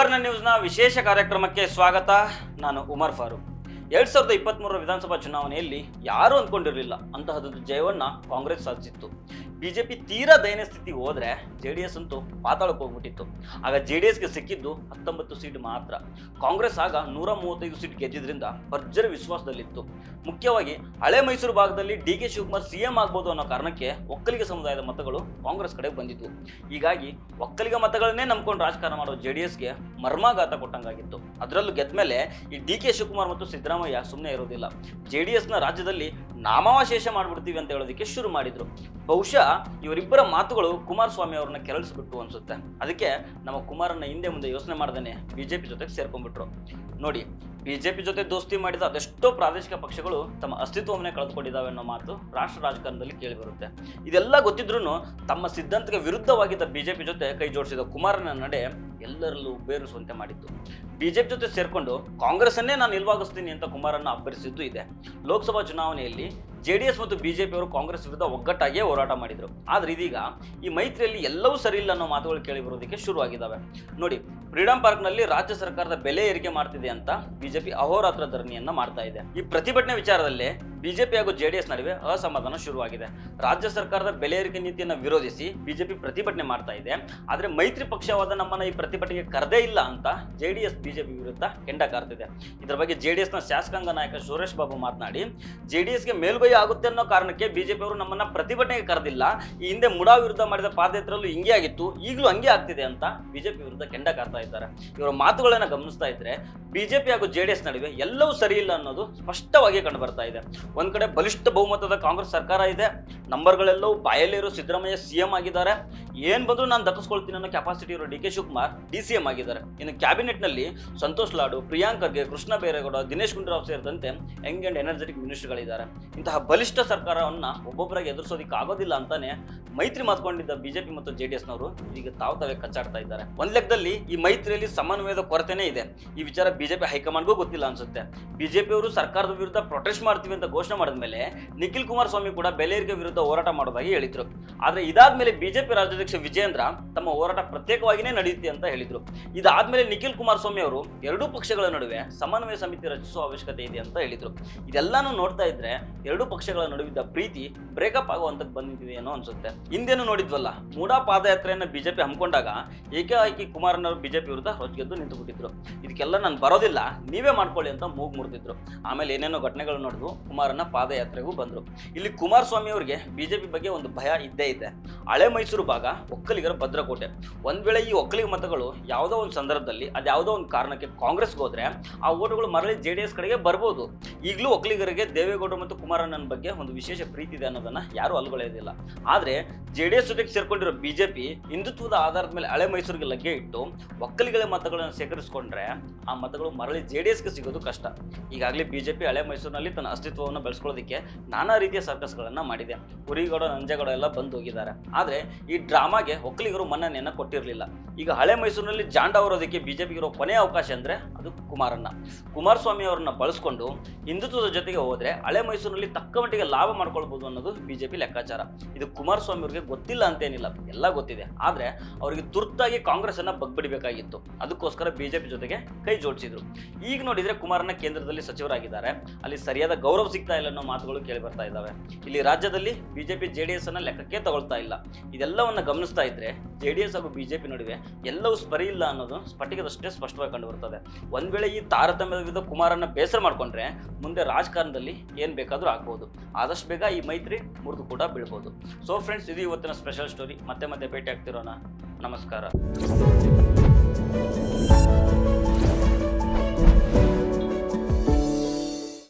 ಸುವರ್ಣ ನ್ಯೂಸ್ನ ವಿಶೇಷ ಕಾರ್ಯಕ್ರಮಕ್ಕೆ ಸ್ವಾಗತ. ನಾನು ಉಮರ್ ಫಾರೂಕ್. 2023 ವಿಧಾನಸಭಾ ಚುನಾವಣೆಯಲ್ಲಿ ಯಾರೂ ಅಂದ್ಕೊಂಡಿರಲಿಲ್ಲ ಅಂತಹದೊಂದು ಜಯವನ್ನ ಕಾಂಗ್ರೆಸ್ ಸಾಧಿಸಿತ್ತು. ಬಿಜೆಪಿ ತೀರಾ ದಯನೀಯ ಸ್ಥಿತಿ ಹೋದ್ರೆ ಜೆಡಿಎಸ್ ಅಂತೂ ಪಾತಾಳಕ್ಕೆ ಹೋಗ್ಬಿಟ್ಟಿತ್ತು. ಆಗ ಜೆಡಿಎಸ್ಗೆ ಸಿಕ್ಕಿದ್ದು 19 ಸೀಟ್ ಮಾತ್ರ. ಕಾಂಗ್ರೆಸ್ ಆಗ 135 ಸೀಟ್ ಗೆದ್ದಿದ್ರಿಂದ ಭರ್ಜರಿ ವಿಶ್ವಾಸದಲ್ಲಿತ್ತು. ಮುಖ್ಯವಾಗಿ ಹಳೆ ಮೈಸೂರು ಭಾಗದಲ್ಲಿ ಡಿ.ಕೆ. ಶಿವಕುಮಾರ್ ಸಿಎಂ ಆಗ್ಬೋದು ಅನ್ನೋ ಕಾರಣಕ್ಕೆ ಒಕ್ಕಲಿಗ ಸಮುದಾಯದ ಮತಗಳು ಕಾಂಗ್ರೆಸ್ ಕಡೆಗೆ ಬಂದಿದ್ವು. ಹೀಗಾಗಿ ಒಕ್ಕಲಿಗ ಮತಗಳನ್ನೇ ನಂಬ್ಕೊಂಡು ರಾಜಕಾರಣ ಮಾಡೋ ಜೆಡಿಎಸ್ಗೆ ಮರ್ಮಾಘಾತ ಕೊಟ್ಟಂಗಾಗಿತ್ತು. ಅದರಲ್ಲೂ ಗೆದ್ಮೇಲೆ ಈ ಡಿ.ಕೆ. ಶಿವಕುಮಾರ್ ಮತ್ತು ಸಿದ್ದರಾಮಯ್ಯ ಸುಮ್ಮನೆ ಇರೋದಿಲ್ಲ. ಜೆಡಿಎಸ್ನ ರಾಜ್ಯದಲ್ಲಿ ನಾಮಾವಶೇಷ ಮಾಡ್ಬಿಡ್ತೀವಿ ಅಂತ ಹೇಳೋದಕ್ಕೆ ಶುರು ಮಾಡಿದ್ರು. ಬಹುಶಃ ಇವರಿಬ್ಬರ ಮಾತುಗಳು ಕುಮಾರಸ್ವಾಮಿ ಅವ್ರನ್ನ ಕೆರಳಿಸ್ಬಿಟ್ಟು ಅನ್ಸುತ್ತೆ. ಅದಕ್ಕೆ ನಮ್ಮ ಕುಮಾರನ್ನ ಹಿಂದೆ ಮುಂದೆ ಯೋಚನೆ ಮಾಡ್ದೇನೆ ಬಿಜೆಪಿ ಜೊತೆಗೆ ಸೇರ್ಕೊಂಡ್ಬಿಟ್ರು. ನೋಡಿ, ಬಿಜೆಪಿ ಜೊತೆ ದೋಸ್ತಿ ಮಾಡಿದ ಅದೆಷ್ಟೋ ಪ್ರಾದೇಶಿಕ ಪಕ್ಷಗಳು ತಮ್ಮ ಅಸ್ತಿತ್ವವನ್ನೇ ಕಳೆದುಕೊಂಡಿದ್ದಾವೆ ಅನ್ನೋ ಮಾತು ರಾಷ್ಟ್ರ ರಾಜಕಾರಣದಲ್ಲಿ ಕೇಳಿ ಬರುತ್ತೆ. ಇದೆಲ್ಲ ಗೊತ್ತಿದ್ರೂ ತಮ್ಮ ಸಿದ್ಧಾಂತಕ್ಕೆ ವಿರುದ್ಧವಾಗಿದ್ದ ಬಿಜೆಪಿ ಜೊತೆ ಕೈ ಜೋಡಿಸಿದ ಕುಮಾರನ ನಡೆ ಎಲ್ಲರಲ್ಲೂ ಬೇರುಸುವಂತೆ ಮಾಡಿತ್ತು. ಬಿಜೆಪಿ ಜೊತೆ ಸೇರ್ಕೊಂಡು ಕಾಂಗ್ರೆಸ್ಸನ್ನೇ ನಾನು ನಿಲ್ವಾಗಿಸ್ತೀನಿ ಅಂತ ಕುಮಾರನ್ನ ಅಬ್ಬರಿಸಿದ್ದು ಇದೆ. ಲೋಕಸಭಾ ಚುನಾವಣೆಯಲ್ಲಿ ಜೆಡಿಎಸ್ ಮತ್ತು ಬಿಜೆಪಿ ಅವರು ಕಾಂಗ್ರೆಸ್ ವಿರುದ್ಧ ಒಗ್ಗಟ್ಟಾಗಿಯೇ ಹೋರಾಟ ಮಾಡಿದ್ರು. ಆದ್ರೆ ಇದೀಗ ಈ ಮೈತ್ರಿಯಲ್ಲಿ ಎಲ್ಲವೂ ಸರಿ ಇಲ್ಲ ಅನ್ನೋ ಮಾತುಗಳು ಕೇಳಿ ಬರೋದಕ್ಕೆ ಶುರುವಾಗಿದ್ದಾವೆ. ನೋಡಿ, ಫ್ರೀಡಂ ಪಾರ್ಕ್ನಲ್ಲಿ ರಾಜ್ಯ ಸರ್ಕಾರದ ಬೆಲೆ ಏರಿಕೆ ಮಾಡ್ತಿದೆ ಅಂತ ಬಿಜೆಪಿ ಅಹೋರಾತ್ರ ಧರಣಿಯನ್ನ ಮಾಡ್ತಾ ಇದೆ. ಈ ಪ್ರತಿಭಟನೆ ವಿಚಾರದಲ್ಲಿ ಬಿಜೆಪಿ ಹಾಗೂ ಜೆಡಿಎಸ್ ನಡುವೆ ಅಸಮಾಧಾನ ಶುರುವಾಗಿದೆ. ರಾಜ್ಯ ಸರ್ಕಾರದ ಬೆಲೆ ಏರಿಕೆ ನೀತಿಯನ್ನು ವಿರೋಧಿಸಿ ಬಿಜೆಪಿ ಪ್ರತಿಭಟನೆ ಮಾಡ್ತಾ ಇದೆ. ಆದ್ರೆ ಮೈತ್ರಿ ಪಕ್ಷವಾದ ನಮ್ಮನ್ನ ಈ ಪ್ರತಿಭಟನೆಗೆ ಕರೆದೇ ಇಲ್ಲ ಅಂತ ಜೆಡಿಎಸ್ ಬಿಜೆಪಿ ವಿರುದ್ಧ ಕೆಂಡ ಕಾರ್ತಿದೆ. ಇದರ ಬಗ್ಗೆ ಜೆಡಿಎಸ್ನ ಶಾಸಕಾಂಗ ನಾಯಕ ಸುರೇಶ್ ಬಾಬು ಮಾತನಾಡಿ, ಜೆಡಿಎಸ್ಗೆ ಮೇಲ್ಗೈ ಆಗುತ್ತೆ ಅನ್ನೋ ಕಾರಣಕ್ಕೆ ಬಿಜೆಪಿ ಅವರು ನಮ್ಮನ್ನ ಪ್ರತಿಭಟನೆಗೆ ಕರೆದಿಲ್ಲ. ಈ ಹಿಂದೆ ಮುಡಾ ವಿರುದ್ಧ ಮಾಡಿದ ಪಾದಯಾತ್ರೆಯಲ್ಲೂ ಹಿಂಗೆ ಆಗಿತ್ತು, ಈಗಲೂ ಹಂಗೆ ಆಗ್ತಿದೆ ಅಂತ ಬಿಜೆಪಿ ವಿರುದ್ಧ ಕೆಂಡ ಕಾರ್ತಾ ಇದ್ದಾರೆ. ಇವರ ಮಾತುಗಳನ್ನ ಗಮನಿಸ್ತಾ ಇದ್ರೆ ಬಿಜೆಪಿ ಹಾಗೂ ಜೆಡಿಎಸ್ ನಡುವೆ ಎಲ್ಲವೂ ಸರಿ ಇಲ್ಲ ಅನ್ನೋದು ಸ್ಪಷ್ಟವಾಗಿ ಕಂಡು ಬರ್ತಾ ಇದೆ. ಒಂದ್ ಕಡೆ ಬಲಿಷ್ಠ ಬಹುಮತದ ಕಾಂಗ್ರೆಸ್ ಸರ್ಕಾರ ಇದೆ, ನಂಬರ್ಗಳೆಲ್ಲವೂ ಬಾಯಲ್ಲಿರೋ ಸಿದ್ದರಾಮಯ್ಯ ಸಿಎಂ ಆಗಿದ್ದಾರೆ, ಏನ್ ಬಂದ್ರು ನಾನು ದಕ್ಕಿಸ್ಕೊಳ್ತೀನಿ ಅನ್ನೋ ಕೆಪಾಸಿಟಿ ಇರೋ ಡಿ.ಕೆ. ಶಿವಕುಮಾರ್ ಡಿ.ಸಿ.ಎಂ ಆಗಿದ್ದಾರೆ. ಇನ್ನು ಕ್ಯಾಬಿನೆಟ್ ನಲ್ಲಿ ಸಂತೋಷ್ ಲಾಡು, ಪ್ರಿಯಾಂಕ್ ಖರ್ಗೆ, ಕೃಷ್ಣ ಬೈರೇಗೌಡ, ದಿನೇಶ್ ಗುಂಡೂರಾವ್ ಸೇರಿದಂತೆ ಯಂಗ್ ಅಂಡ್ ಎನರ್ಜೆಟಿಕ್ ಮಿನಿಸ್ಟರ್ಗಳಿದ್ದಾರೆ. ಇಂತಹ ಬಲಿಷ್ಠ ಸರ್ಕಾರವನ್ನ ಒಬ್ಬೊಬ್ಬರಾಗಿ ಎದುರಿಸೋದಿಕ್ಕೆ ಆಗೋದಿಲ್ಲ ಅಂತಾನೆ ಮೈತ್ರಿ ಮಾಡ್ಕೊಂಡಿದ್ದ ಬಿಜೆಪಿ ಮತ್ತು ಜೆಡಿಎಸ್ನವರು ಈಗ ತಾವೇ ಕಚ್ಚಾಡ್ತಾ ಇದ್ದಾರೆ. ಒಂದ್ ಲೆಕ್ಕದಲ್ಲಿ ಈ ಮೈತ್ರಿಯಲ್ಲಿ ಸಮನ್ವಯದ ಕೊರತೆನೇ ಇದೆ. ಈ ವಿಚಾರ ಬಿಜೆಪಿ ಹೈಕಮಾಂಡ್ಗೂ ಗೊತ್ತಿಲ್ಲ ಅನ್ಸುತ್ತೆ. ಬಿಜೆಪಿ ಅವರು ಸರ್ಕಾರದ ವಿರುದ್ಧ ಪ್ರೊಟೆಸ್ಟ್ ಮಾಡ್ತೀವಿ ಅಂತ ಘೋಷಣೆ ಮಾಡಿದ ಮೇಲೆ ನಿಖಿಲ್ ಕುಮಾರಸ್ವಾಮಿ ಕೂಡ ಬೆಲೆ ಏರಿಕೆ ವಿರುದ್ಧ ಹೋರಾಟ ಮಾಡೋದಾಗಿ ಹೇಳಿದ್ರು. ಆದ್ರೆ ಇದಾದ್ಮೇಲೆ ಬಿಜೆಪಿ ರಾಜ್ಯಾಧ್ಯಕ್ಷ ವಿಜಯೇಂದ್ರ ತಮ್ಮ ಹೋರಾಟ ಪ್ರತ್ಯೇಕವಾಗಿಯೇ ನಡೆಯುತ್ತೆ ಅಂತ ಹೇಳಿದ್ರು. ಇದಾದ್ಮೇಲೆ ನಿಖಿಲ್ ಕುಮಾರಸ್ವಾಮಿ ಅವರು ಎರಡೂ ಪಕ್ಷಗಳ ನಡುವೆ ಸಮನ್ವಯ ಸಮಿತಿ ರಚಿಸುವ ಅವಶ್ಯಕತೆ ಇದೆ ಅಂತ ಹೇಳಿದ್ರು. ಇದೆಲ್ಲಾನು ನೋಡ್ತಾ ಇದ್ರೆ ಎರಡೂ ಪಕ್ಷಗಳ ನಡುವಿದ್ದ ಪ್ರೀತಿ ಬ್ರೇಕಪ್ ಆಗುವಂತದ್ದು ಬಂದಿದೆ ಏನೋ ಅನ್ಸುತ್ತೆ. ಹಿಂದೇನು ನೋಡಿದ್ವಲ್ಲ, ಮೂಡಾ ಪಾದಯಾತ್ರೆಯನ್ನ ಬಿಜೆಪಿ ಹಮ್ಮಿಕೊಂಡಾಗ ಏಕಾಏಕಿ ಕುಮಾರನವರು ಬಿಜೆಪಿ ವಿರುದ್ಧ ಹೊಚ್ಗೆದ್ದು ನಿಂತು ಬಿಟ್ಟಿದ್ರು. ಇದಕ್ಕೆಲ್ಲ ನಾನು ಬರೋದಿಲ್ಲ, ನೀವೇ ಮಾಡ್ಕೊಳ್ಳಿ ಅಂತ ಮೂಗು ಮುರಿದಿದ್ರು. ಆಮೇಲೆ ಏನೇನೋ ಘಟನೆಗಳು ನಡೆದು ಕುಮಾರನ ಪಾದಯಾತ್ರೆಗೂ ಬಂದ್ರು. ಇಲ್ಲಿ ಕುಮಾರಸ್ವಾಮಿ ಅವರಿಗೆ ಬಿಜೆಪಿ ಬಗ್ಗೆ ಒಂದು ಭಯ ಇದ್ದೇ ಇದೆ. ಹಳೆ ಮೈಸೂರು ಭಾಗ ಒಕ್ಕಲಿಗರ ಭದ್ರಕೋಟೆ. ಒಂದ್ ವೇಳೆ ಈ ಒಕ್ಕಲಿಗ ಮತಗಳು ಯಾವುದೋ ಒಂದು ಸಂದರ್ಭದಲ್ಲಿ ಅದ್ಯಾವುದೋ ಒಂದು ಕಾರಣಕ್ಕೆ ಕಾಂಗ್ರೆಸ್ಗೆ ಹೋದ್ರೆ ಆ ಓಟುಗಳು ಮರಳಿ ಜೆಡಿಎಸ್ ಕಡೆಗೆ ಬರ್ಬೋದು. ಈಗಲೂ ಒಕ್ಕಲಿಗರಿಗೆ ದೇವೇಗೌಡರು ಮತ್ತು ಕುಮಾರಣ್ಣನ ಬಗ್ಗೆ ಒಂದು ವಿಶೇಷ ಪ್ರೀತಿ ಇದೆ ಅನ್ನೋದನ್ನ ಯಾರು ಅಲ್ಗೊಳ್ಳೋದಿಲ್ಲ. ಆದ್ರೆ ಜೆಡಿಎಸ್ ಜೊತೆಗೆ ಸೇರ್ಕೊಂಡಿರೋ ಬಿಜೆಪಿ ಹಿಂದುತ್ವದ ಆಧಾರದ ಮೇಲೆ ಹಳೆ ಮೈಸೂರಿಗೆ ಲಗ್ಗೆ ಇಟ್ಟು ಒಕ್ಕಲಿಗರ ಮತಗಳನ್ನು ಸೇಕರಿಸಿಕೊಂಡ್ರೆ ಆ ಮತಗಳು ಮರಳಿ ಜೆಡಿಎಸ್ಗೆ ಸಿಗೋದು ಕಷ್ಟ. ಈಗಾಗಲೇ ಬಿಜೆಪಿ ಹಳೆ ಮೈಸೂರಿನಲ್ಲಿ ತನ್ನ ಅಸ್ತಿತ್ವವನ್ನು ಬೆಳೆಸ್ಕೊಳ್ಳೋದಕ್ಕೆ ನಾನಾ ರೀತಿಯ ಸರ್ಕಸ್ಗಳನ್ನ ಮಾಡಿದೆ. ಕುರಿಗೌಡ, ನಂಜೇಗೌಡ ಎಲ್ಲ ಬಂದು ಹೋಗಿದ್ದಾರೆ. ಆದ್ರೆ ಈ ಡ್ರಾಮಾಗೆ ಒಕ್ಕಲಿಗರು ಮನ್ನಣೆಯನ್ನ ಕೊಟ್ಟಿರಲಿಲ್ಲ. ಈಗ ಹಳೆ ಮೈಸೂರಿನಲ್ಲಿ ಜಾಂಡ ಅವರೋದಕ್ಕೆ ಬಿಜೆಪಿಗೆ ಇರೋ ಕೊನೆಯ ಅವಕಾಶ ಅಂದ್ರೆ ಅದು ಕುಮಾರಣ್ಣ. ಕುಮಾರಸ್ವಾಮಿ ಅವರನ್ನ ಬಳಸ್ಕೊಂಡು ಹಿಂದುತ್ವದ ಜೊತೆಗೆ ಹೋದ್ರೆ ಹಳೆ ಮೈಸೂರಿನಲ್ಲಿ ತಕ್ಕ ಮಟ್ಟಿಗೆ ಲಾಭ ಮಾಡ್ಕೊಳ್ಬಹುದು ಅನ್ನೋದು ಬಿಜೆಪಿ ಲೆಕ್ಕಾಚಾರ. ಇದು ಕುಮಾರಸ್ವಾಮಿ ಅವರಿಗೆ ಗೊತ್ತಿಲ್ಲ ಅಂತೇನಿಲ್ಲ, ಎಲ್ಲ ಗೊತ್ತಿದೆ. ಆದ್ರೆ ಅವರಿಗೆ ತುರ್ತಾಗಿ ಕಾಂಗ್ರೆಸ್ ಅನ್ನ ಬಗ್ಬಿಡಿಬೇಕಾಗಿತ್ತು. ಅದಕ್ಕೋಸ್ಕರ ಬಿಜೆಪಿ ಜೊತೆಗೆ ಕೈ ಜೋಡಿಸಿದ್ರು. ಈಗ ನೋಡಿದ್ರೆ ಕುಮಾರಣ್ಣ ಕೇಂದ್ರದಲ್ಲಿ ಸಚಿವರಾಗಿದ್ದಾರೆ, ಅಲ್ಲಿ ಸರಿಯಾದ ಗೌರವ ಸಿಗ್ತಾ ಇಲ್ಲ ಅನ್ನೋ ಮಾತುಗಳು ಕೇಳಿ ಬರ್ತಾ ಇದ್ದಾವೆ. ಇಲ್ಲಿ ರಾಜ್ಯದಲ್ಲಿ ಬಿಜೆಪಿ ಜೆಡಿಎಸ್ ಅನ್ನ ಲೆಕ್ಕಕ್ಕೆ ತಗೊಳ್ತಾ ಇಲ್ಲ. ಇದೆಲ್ಲವನ್ನ ಗಮನಿಸ್ತಾ ಇದ್ರೆ ಜೆಡಿಎಸ್ ಹಾಗೂ ಬಿಜೆಪಿ ನಡುವೆ ಎಲ್ಲವೂ ಸರಿ ಇಲ್ಲ ಅನ್ನೋದು ಸ್ಫಟಿಕದಷ್ಟೇ ಸ್ಪಷ್ಟವಾಗಿ ಕಂಡು ಬರ್ತದೆ. ಒಂದ್ ವೇಳೆ ಈ ತಾರತಮ್ಯದ ವಿರುದ್ಧ ಕುಮಾರನ್ನ ಬೇಸರ ಮಾಡ್ಕೊಂಡ್ರೆ ಮುಂದೆ ರಾಜಕಾರಣದಲ್ಲಿ ಏನ್ ಬೇಕಾದ್ರೂ ಆಗ್ಬಹುದು. ಆದಷ್ಟು ಬೇಗ ಈ ಮೈತ್ರಿ ಮುರಿದು ಕೂಡ ಬೀಳ್ಬಹುದು. ಸೊ ಫ್ರೆಂಡ್ಸ್, ಇದು ಇವತ್ತಿನ ಸ್ಪೆಷಲ್ ಸ್ಟೋರಿ. ಮತ್ತೆ ಭೇಟಿ ಆಗ್ತಿರೋಣ. ನಮಸ್ಕಾರ.